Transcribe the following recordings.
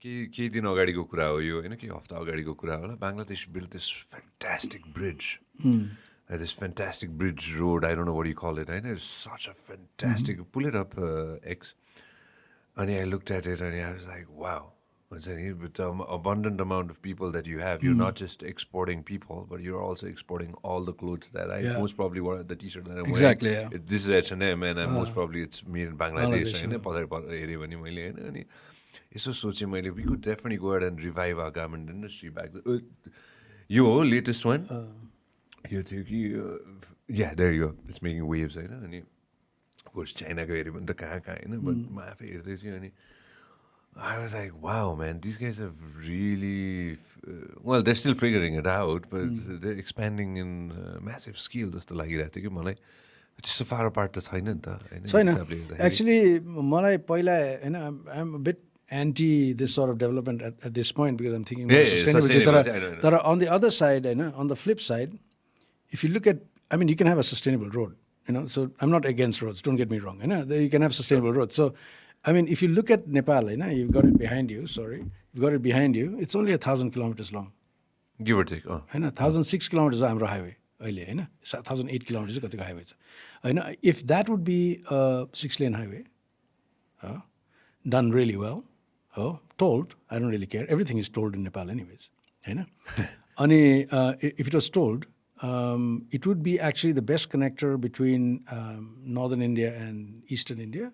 केही दिन अगाडिको कुरा हो यो होइन केही हप्ता अगाडिको कुरा होला Bangladesh built this fantastic bridge this fantastic bridge road I don't know what you call it होइन it's such a fantastic pull it up X and I looked at it and I was like wow with the abundant amount of people that you have you're not just exporting people but you're also exporting all the clothes that I most probably wear the t-shirt that I'm exactly, wearing this is H&M and most probably it's made in Bangladesh होइन पछाडि हेऱ्यो भने मैले होइन अनि यसो सोचेँ मैले we could definitely go ahead and revive our garment industry back यो हो latest one यो थियो कि yeah there you go it's making waves होइन अनि of course चाइनाको हेऱ्यो भने त कहाँ होइन but म आफै हेर्दै थिएँ अनि I was like wow man these guys have really well they're still figuring it out but they're expanding in massive scale जस्तो लागिरहेको थियो कि मलाई त्यस्तो far apart त छैन नि त छैन actually मलाई पहिला होइन I'm a bit anti this sort of development at this point because I'm thinking more sustainability. But on the other side, on the flip side, if you look at, I mean, you can have a sustainable road, so I'm not against roads, don't get me wrong, you can have sustainable roads. So, I mean, if you look at Nepal, you've got it behind you, it's only 1,000 kilometers long. Give or take. 1,006 kilometers is our highway. 1,008 kilometers is the highway. If that would be a 6-lane highway, done really well, tolled, I don't really care. Everything is tolled in Nepal anyways. If it was tolled, it would be actually the best connector between northern India and eastern India,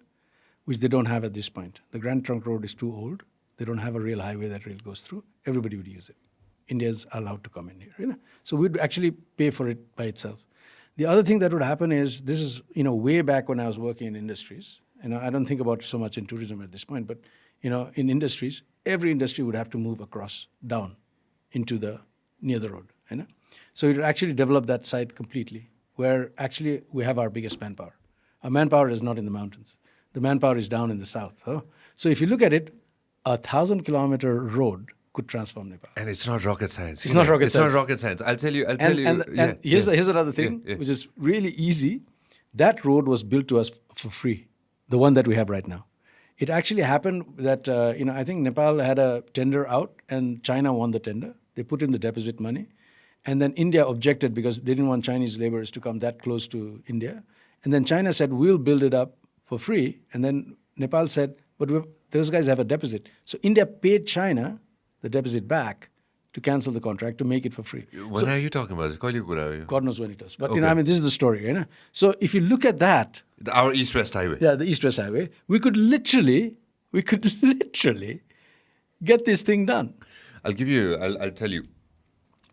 which they don't have at this point. The Grand Trunk Road is too old. They don't have a real highway that rail goes through. Everybody would use it. Indians are allowed to come in here. So we'd actually pay for it by itself. The other thing that would happen is, this is way back when I was working in industries. I don't think about so much in tourism at this point, but in industries, every industry would have to move across, down, into near the road. So it would actually develop that site completely, where actually we have our biggest manpower. Our manpower is not in the mountains. The manpower is down in the south. So if you look at it, 1,000-kilometer road could transform Nepal. And it's not rocket science. It's not rocket science. I'll tell you. And here's another thing, which is really easy. That road was built to us for free. The one that we have right now. It actually happened that, I think Nepal had a tender out and China won the tender. They put in the deposit money. And then India objected because they didn't want Chinese laborers to come that close to India. And then China said, we'll build it up for free. And then Nepal said, but those guys have a deposit. So India paid China the deposit back to cancel the contract, to make it for free. When are you talking about? God knows when it was. But, this is the story. So if you look at that. Our East-West Highway. Yeah, the East-West Highway. We could literally get this thing done. I'll tell you.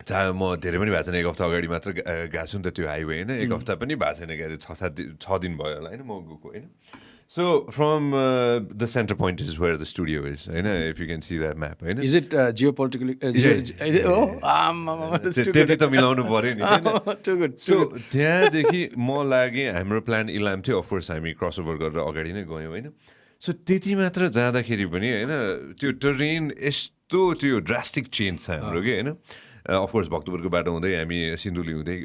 चाहे म धेरै पनि भएको छैन एक हप्ता अगाडि मात्र गएको छु नि त त्यो हाइवे होइन एक हप्ता पनि भएको छैन गएर 6 दिन भयो होला होइन म गएको होइन So from the center point is where the studio is, if you can see that map. Is it geopolitically? त्यति त मिलाउनु पर्यो नि Too good. So त्यहाँदेखि म लागे हाम्रो प्लान इलाम थियो अफकोर्स हामी क्रसओभर गरेर अगाडि नै गयौँ होइन सो त्यति मात्र जाँदाखेरि पनि होइन त्यो टरेन यस्तो त्यो ड्रास्टिक चेन्ज छ हाम्रो कि होइन अफकोर्स भक्तपुरको बाटो हुँदै हामी सिन्धुली हुँदै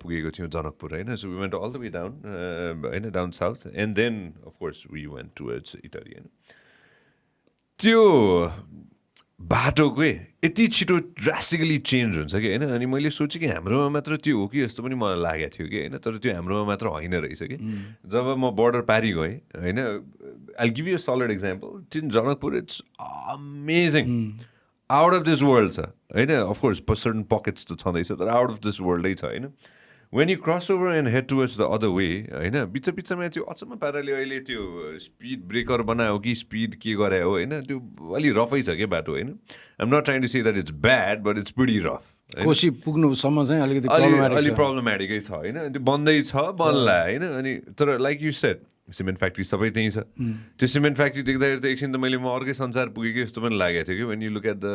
पुगेको थियौँ जनकपुर होइन so we went all the way down होइन down south and then of course we went towards Italy होइन त्यो बाटोकै यति छिटो ड्रास्टिकली चेन्ज हुन्छ कि होइन अनि मैले सोचेँ कि हाम्रोमा मात्र त्यो हो कि जस्तो पनि मलाई लागेको थियो कि होइन तर त्यो हाम्रोमा मात्र होइन रहेछ कि जब म बोर्डर पारी गएँ होइन I give you a solid example tin Janakpur it's amazing out of this world छ होइन अफकोर्स सर्टन पकेट्स त छँदैछ तर आउट अफ दिस वर्ल्डै छ होइन when you cross over and head towards the other way होइन बिचमा त्यो अचम्म पाराले अहिले त्यो स्पिड ब्रेकर बनायो कि स्पिड के गरायो होइन त्यो अलि रफै छ क्या बाटो होइन I'm not trying to say that it's bad but it's pretty rough Koshi पुग्नुसम्म चाहिँ अलिकति प्रब्लमेटिकै छ होइन त्यो बन्दै छ बन्ला होइन अनि तर like you shed cement factory सबै त्यहीँ छ त्यो सिमेन्ट फ्याक्ट्री देख्दाखेरि त एकछिन त मैले म अर्कै संसार पुगेको जस्तो पनि लागेको थियो कि when you look at the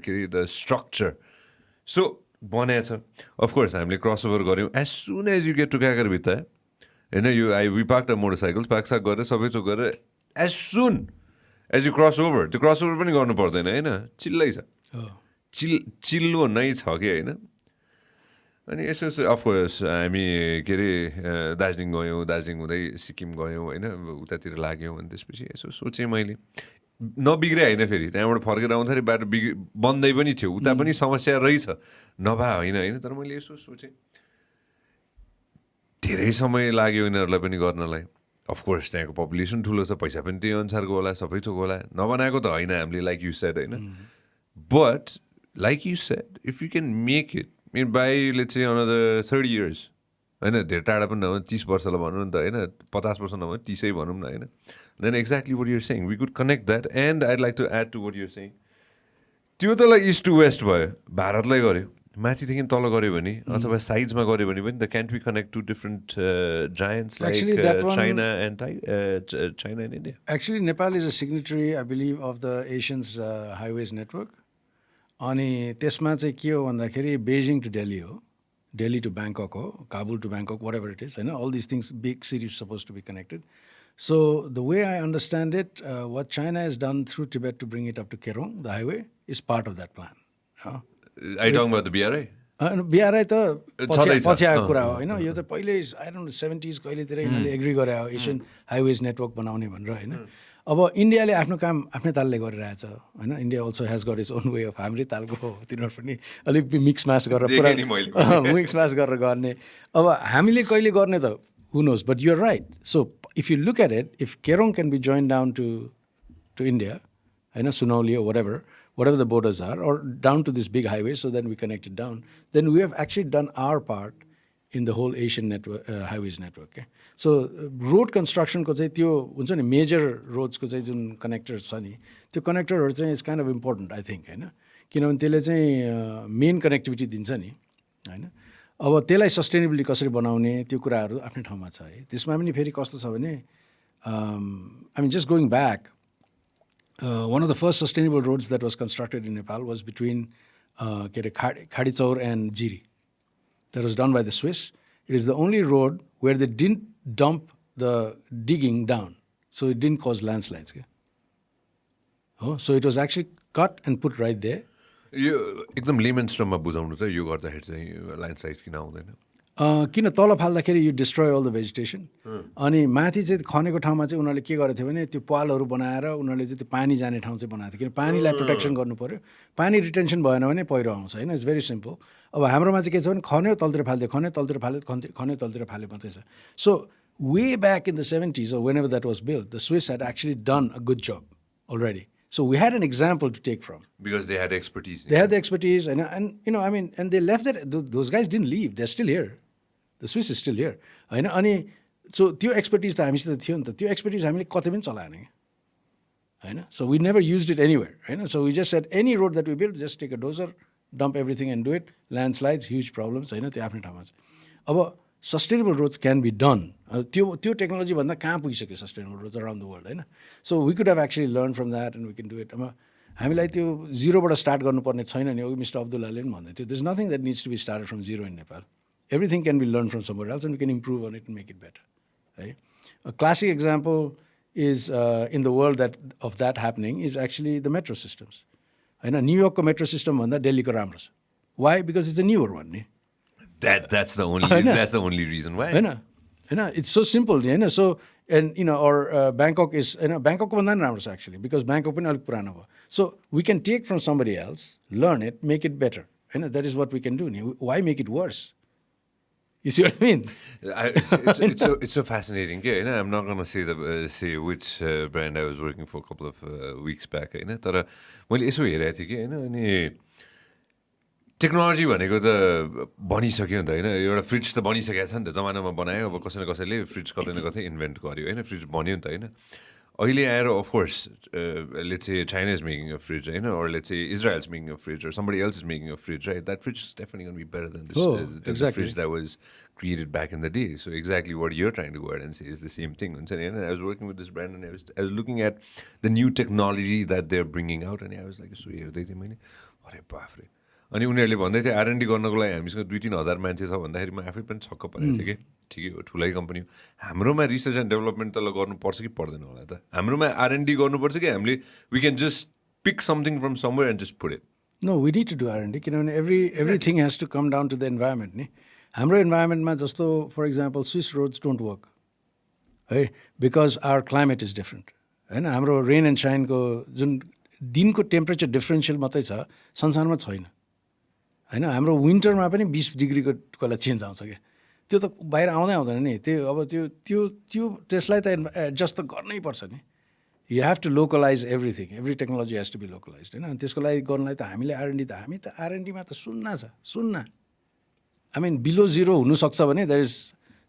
के अरे द स्ट्रक्चर सो बनाएको छ अफकोर्स हामीले क्रसओभर गऱ्यौँ as soon as you get to काँकरभित्र होइन यो वी पार्क द मोटरसाइकल पाकसाक गरेर सबै थोक गरेर as soon as you cross over त्यो क्रसओभर पनि गर्नु पर्दैन होइन चिल्लै छ चिल्लो नै छ कि होइन अनि यसो अफकोर्स हामी के अरे दार्जिलिङ गयौँ दार्जिलिङ हुँदै सिक्किम गयौँ होइन उतातिर लाग्यौँ अनि त्यसपछि यसो सोचेँ मैले नबिग्रे होइन फेरि त्यहाँबाट फर्केर आउँदाखेरि बाटो बन्दै पनि थियो उता पनि समस्या रहेछ नभए होइन तर मैले यसो सोचेँ धेरै समय लाग्यो यिनीहरूलाई पनि गर्नलाई अफकोर्स त्यहाँको पपुलेसन ठुलो छ पैसा पनि त्यही अनुसारको होला सबै थोक होला नबनाएको त होइन हामीले लाइक यु सेड होइन but like you said if you can make it mean by let's say another 30 years होइन धेरै टाढा पनि नभए 30 वर्षलाई भनौँ नि त होइन 50 वर्ष नभए 30 भनौँ न होइन then exactly what you're saying we could connect that and I'd like to add to what you're saying त्यो त इस्ट टु वेस्ट भयो भारतलाई गर्यो माथिदेखि तल गऱ्यो भने अथवा साइड्समा गऱ्यो भने पनि the can't we connect to different giants like China and India Actually, Nepal is a signatory, I believe, of the Asians Highways Network. अनि त्यसमा चाहिँ के हो भन्दाखेरि बेजिङ टु डेली हो डेली टु ब्याङ्कक हो Kabul to Bangkok whatever it is होइन all this things big cities suppose to be connected so the way I understand it what China is done through Tibet to bring it up to Kerung the highway is part of that plan BRI त पछि आएको कुरा हो होइन यो त पहिल्यै I don't 70s कहिलेतिर यिनीहरूले एग्री गरे हो एसियन हाइवेज नेटवर्क बनाउने भनेर होइन अब इन्डियाले आफ्नो काम आफ्नै तालले गरिरहेछ होइन India also has got its own way of हाम्रै तालको हो तिनीहरू पनि अलिक मिक्स म्याच गरेर पुरा मिक्स म्याच गरेर गर्ने अब हामीले कहिले गर्ने त who knows but you're right so if you look at it if Kerung can be join down to India होइन Sunauli whatever the borders are, or down to this big highway, so then we connect it down, then we have actually done our part in the whole Asian network, highways network. Okay? So road construction ko chai tyo huncha ni major roads ko chai jun connectors cha ni tyo connector haru chai is kind of important I think हैन किनभने त्यसले चाहिँ main connectivity दिन्छ नि हैन अब त्यसलाई sustainably कसरी बनाउने त्यो कुराहरू आफ्नै ठाउँमा छ है त्यसमा पनि फेरि कस्तो छ भने I mean just going back one of the first sustainable roads that was constructed in Nepal was between Khadichaur and Jiri. That was done by the Swiss. It is the only road where they didn't dump the digging down. So it didn't cause landslides. Okay? Oh, so it was actually cut and put right there. यो एकदम lemons टर्ममा बुझाउनु त यो गर्दाखेरि चाहिँ ल्यान्डस्लाइड्स किन आउँदैन किन तल फाल्दाखेरि you destroy all the vegetation अनि माथि चाहिँ खनेको ठाउँमा चाहिँ उनीहरूले के गरेको थियो भने त्यो पालहरू बनाएर उनीहरूले चाहिँ त्यो पानी जाने ठाउँ चाहिँ बनाएको थियो किन पानीलाई प्रोटेक्सन गर्नु पऱ्यो पानी रिटेन्सन भएन भने पहिरो आउँछ होइन इट्स भेरी सिम्पल अब हाम्रोमा चाहिँ के छ भने खन्यो तलतिर फाल्थ्यो खन्यो तलतिर फाल्यो खन्यो तलतिर फाल्यो मात्रै छ so way back in the 70s or whenever that was built the Swiss had actually done a good job already. So we had an example to take from. Because they had expertise. They had the expertise and you know I mean and they left that those guys didn't leave they're still here. The Swiss is still here होइन अनि so त्यो expertise त हामीसित थियो नि त त्यो expertise हामीले कतै पनि चलाएन होइन so we never used it anywhere होइन so we just said any road that we build just take a dozer dump everything and do it landslides huge problems होइन त्यो आफ्नै ठाउँमा छ अब sustainable roads can be done त्यो technology भन्दा कहाँ पुगिसक्यो sustainable roads around the world होइन so we could have actually learn from that and we can do it अब हामीलाई त्यो जिरोबाट स्टार्ट गर्नुपर्ने छैन नि हो मिस्टर अब्दुल्लाले पनि भन्दै थियो this nothing that needs to be started from zero in Nepal everything can be learned from somewhere else and we can improve on it and make it better. Right? A classic example is in the world of that happening is actually the metro systems. And New York metro system and Delhi ko ramro cha. Why? Because it's a newer one. Ne? That's the only reason why. It's so simple. So and or Bangkok is Bangkok banda ramro cha actually because Bangkok pani alik purano bhayo. So we can take from somebody else, learn it, make it better. That is what we can do. Why make it worse? You see what I mean? It's so fascinating. Yeah, I'm not going to say which brand I was working for a couple of weeks back. तर मैले यसो हेरेको थिएँ कि अनि technology भनेको त बनिसक्यो नि त होइन एउटा फ्रिज त बनिसकेको छ नि त जमानामा बनायो अब कसै न कसैले फ्रिज कतै न कतै इन्भेन्ट गर्यो होइन फ्रिज बन्यो नि त होइन अहिले आएर of course let's say China is making a fridge, or let's say Israel is making a fridge, or somebody else is making a fridge, right? That fridge is definitely going to be better than this the fridge that was created back in the day. So exactly what you're trying to go ahead and say is the same thing. And I was working with this brand, and I was looking at the new technology that they're bringing out, and I was like, so हेर्दै थिएँ मैले अरे बाफ रे अनि उनीहरूले भन्दै थियो R&D गर्नको लागि हामीसँग 2-3 हजार मान्छे छ भन्दाखेरि म आफै पनि छक्क परेको थिएँ कि ठिकै हो ठुलै कम्पनी हो हाम्रोमा रिसर्च एन्ड डेभलपमेन्ट त गर्नुपर्छ कि पर्दैन होला त हाम्रोमा R&D गर्नुपर्छ कि हामीले we can just pick something from somewhere and just put it no we need to do R&D किनभने everything has to come down to the environment नि हाम्रो इन्भाइरोमेन्टमा जस्तो for example Swiss roads don't work है because our climate is different होइन हाम्रो rain and साइनको जुन दिनको टेम्परेचर डिफ्रेन्सियल मात्रै छ संसारमा छैन होइन हाम्रो विन्टरमा पनि 20 डिग्रीको कोला चेन्ज आउँछ क्या त्यो त बाहिर आउँदैन नि त्यो अब त्यसलाई त एडजस्ट त गर्नै पर्छ नि you have to localise everything every technology has to be localise होइन अनि त्यसको लागि गर्नलाई त हामीले हामी त आरएनडीमा त शून्य आई मिन बिलो जिरो हुनसक्छ भने there is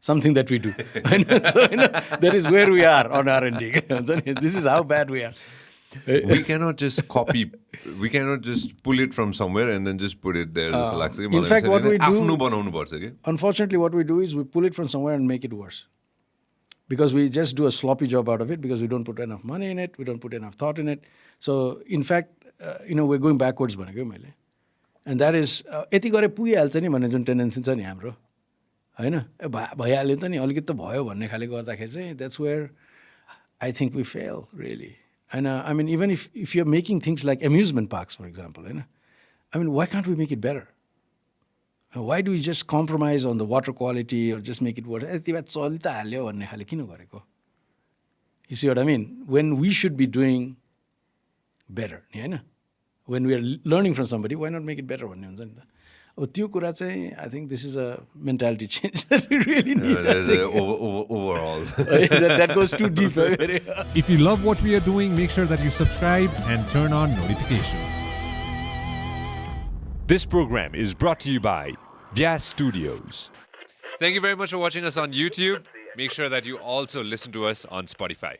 something that we do होइन that is where we are on R and D हुन्छ नि this is how bad we are We cannot just copy. We cannot just pull it from somewhere and then just put it there. In fact, what we do, unfortunately, what we do is we pull it from somewhere and make it worse. Because we just do a sloppy job out of it because we don't put enough money in it, we don't put enough thought in it. So, in fact, we're going backwards. And that is, यति गरे पुगिहाल्छ नि भन्ने जुन tendency छ नि हाम्रो होइन भइहाल्यो त नि अलिकति त भयो भन्ने खाले गर्दाखेरि चाहिँ that's where I think we fail really. And I mean, even if you're making things like amusement parks, for example, I mean, why can't we make it better? Why do we just compromise on the water quality or just make it worse? You see what I mean? When we should be doing better, when we are learning from somebody, why not make it better? I think this is a mentality change that we really need. Overall. that goes too deep. If you love what we are doing, make sure that you subscribe and turn on notifications. This program is brought to you by Vyas Studios. Thank you very much for watching us on YouTube. Make sure that you also listen to us on Spotify.